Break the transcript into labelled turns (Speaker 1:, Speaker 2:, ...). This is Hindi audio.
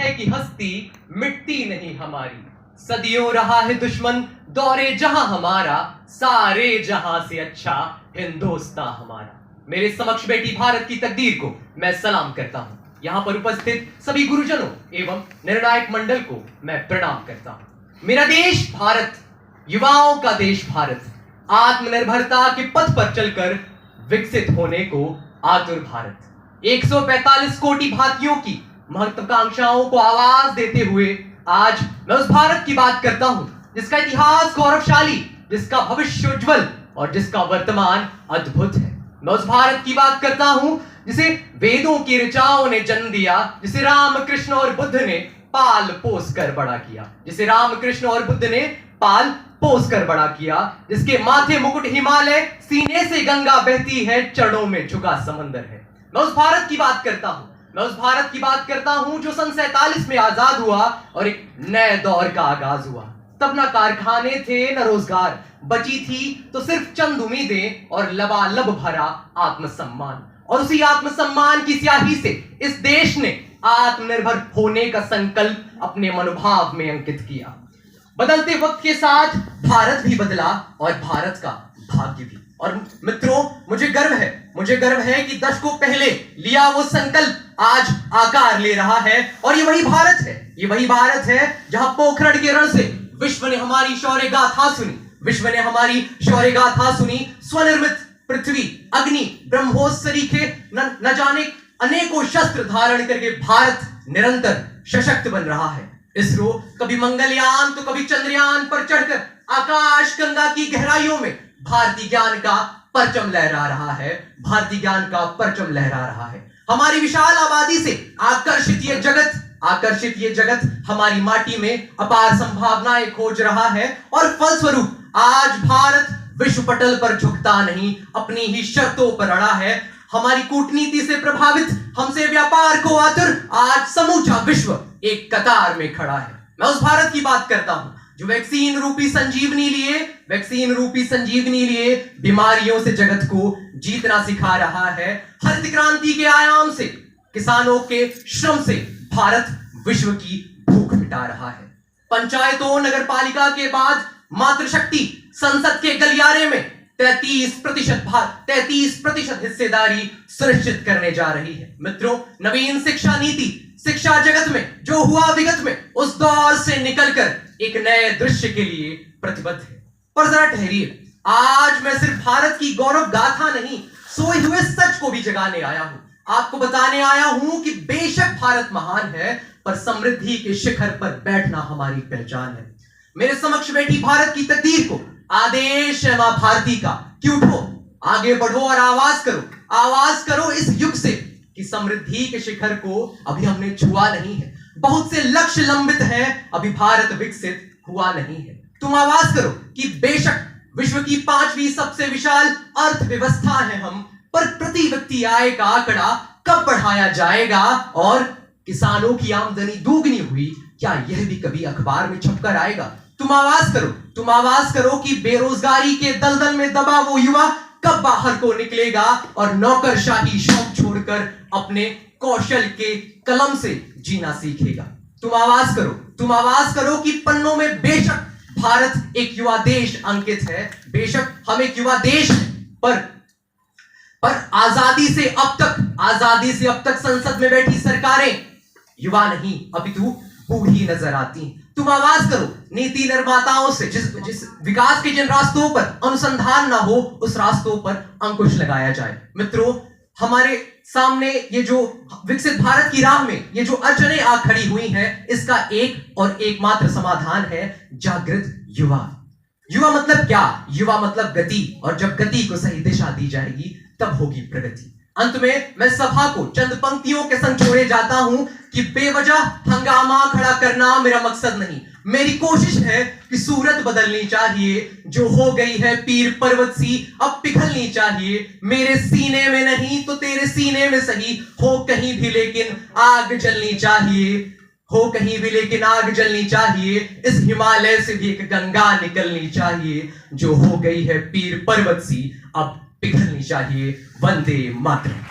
Speaker 1: है कि हस्ती मिटती नहीं हमारी। सदियों रहा है दुश्मन दौरे जहां हमारा, सारे जहां से अच्छा हिंदुस्तान हमारा। मेरे समक्ष बैठी भारत की तकदीर को मैं सलाम करता हूं। यहां पर उपस्थित सभी गुरुजनों एवं निर्णायक मंडल को मैं प्रणाम करता हूं। मेरा देश भारत, युवाओं का देश भारत, आत्मनिर्भरता के पथ पर चलकर विकसित होने को आतुर भारत। 145 कोटि भारतीयों की महत्वाकांक्षाओं को आवाज देते हुए आज मैं उस भारत की बात करता हूं जिसका इतिहास गौरवशाली, जिसका भविष्य उज्जवल और जिसका वर्तमान अद्भुत है। मैं उस भारत की बात करता हूं जिसे वेदों की ऋचाओं ने जन्म दिया, जिसे राम कृष्ण और बुद्ध ने पाल पोस कर बड़ा किया, जिसे राम कृष्ण और बुद्ध ने पाल पोस कर बड़ा किया, जिसके माथे मुकुट हिमालय, सीने से गंगा बहती है, चरणों में झुका समंदर है। मैं उस भारत की बात करता हूं, मैं उस भारत की बात करता हूं जो सन 47 में आजाद हुआ और एक नए दौर का आगाज हुआ। तब ना कारखाने थे न रोजगार, बची थी तो सिर्फ चंद उम्मीदें और लबालब भरा आत्मसम्मान। और उसी आत्मसम्मान की स्याही से इस देश ने आत्मनिर्भर होने का संकल्प अपने मनोभाव में अंकित किया। बदलते वक्त के साथ भारत भी बदला और भारत का भाग्य भी। और मित्रों, मुझे गर्व है कि दशकों पहले लिया वो संकल्प आज आकार ले रहा है। और ये वही भारत है जहां पोखरण के रण से विश्व ने हमारी शौर्य गाथा सुनी। स्वनिर्मित पृथ्वी, अग्नि, ब्रह्मोस सरीखे न जाने अनेकों शस्त्र धारण करके भारत निरंतर सशक्त बन रहा है। इसरो कभी मंगलयान तो कभी चंद्रयान पर चढ़कर आकाश गंगा की गहराइयों में भारतीय ज्ञान का परचम लहरा रहा है। हमारी विशाल आबादी से आकर्षित ये जगत हमारी माटी में अपार संभावनाएं खोज रहा है। और फलस्वरूप आज भारत विश्व पटल पर झुकता नहीं, अपनी ही शर्तों पर अड़ा है। हमारी कूटनीति से प्रभावित, हमसे व्यापार को आतुर आज समूचा विश्व एक कतार में खड़ा है। मैं उस भारत की बात करता हूं जो वैक्सीन रूपी संजीवनी लिए बीमारियों से जगत को जीतना सिखा रहा है। हरित क्रांति के आयाम से, किसानों के श्रम से भारत विश्व की भूख मिटा रहा है। पंचायतों, नगरपालिका के बाद मातृशक्ति संसद के गलियारे में 33% हिस्सेदारी सुनिश्चित करने जा रही है। मित्रों, नवीन शिक्षा नीति शिक्षा जगत में जो हुआ विगत में, उस दौर से निकलकर एक नए दृश्य के लिए प्रतिबद्ध है। पर जरा ठहरिए, आज मैं सिर्फ भारत की गौरव गाथा नहीं, सोए हुए सच को भी जगाने आया हूं। आपको बताने आया हूं कि बेशक भारत महान है, पर समृद्धि के शिखर पर बैठना हमारी पहचान है। मेरे समक्ष बैठी भारत की तकदीर को आदेश है मां भारती का कि उठो, आगे बढ़ो और आवाज करो इस युग से कि समृद्धि के शिखर को अभी हमने छुआ नहीं है। बहुत से लक्ष्य लंबित हैं, अभी भारत विकसित हुआ नहीं है। तुम आवाज करो कि बेशक विश्व की 5वीं सबसे विशाल अर्थव्यवस्था है हम, पर प्रति व्यक्ति आय का आंकड़ा कब बढ़ाया जाएगा और किसानों की आमदनी दोगुनी हुई, क्या यह भी कभी अखबार में छपकर आएगा? तुम आवाज करो कि बेरोजगारी के दलदल में दबा वो युवा कब बाहर को निकलेगा और नौकरशाही शौक छोड़कर अपने कौशल के कलम से जीना सीखेगा। तुम आवाज करो कि पन्नों में बेशक भारत एक युवा देश अंकित है, बेशक हम एक युवा देश हैं, पर आजादी से अब तक संसद में बैठी सरकारें युवा नहीं अपितु बूढ़ी नजर आती हैं। तुम आवाज करो नीति निर्माताओं से, जिस विकास के जिन रास्तों पर अनुसंधान ना हो, उस रास्तों पर अंकुश लगाया जाए। मित्रों, हमारे सामने ये जो विकसित भारत की राह में ये जो अड़चनें आ खड़ी हुई हैं, इसका एक और एकमात्र समाधान है जागृत युवा। युवा मतलब क्या? युवा मतलब गति, और जब गति को सही दिशा दी जाएगी तब होगी प्रगति। अंत में मैं सभा को चंद पंक्तियों के संग छोड़े जाता हूं कि बेवजह हंगामा खड़ा करना मेरा मकसद नहीं। मेरी कोशिश है कि सूरत बदलनी चाहिए, जो हो गई है पीर पर्वत सी अब पिघलनी चाहिए। मेरे सीने में नहीं तो तेरे सीने में सही, हो कहीं भी लेकिन आग जलनी चाहिए। इस हिमालय से भी एक गंगा निकलनी चाहिए, जो हो गई है पीर पर्वत सी अब पिघलनी चाहिए। वंदे मातरम।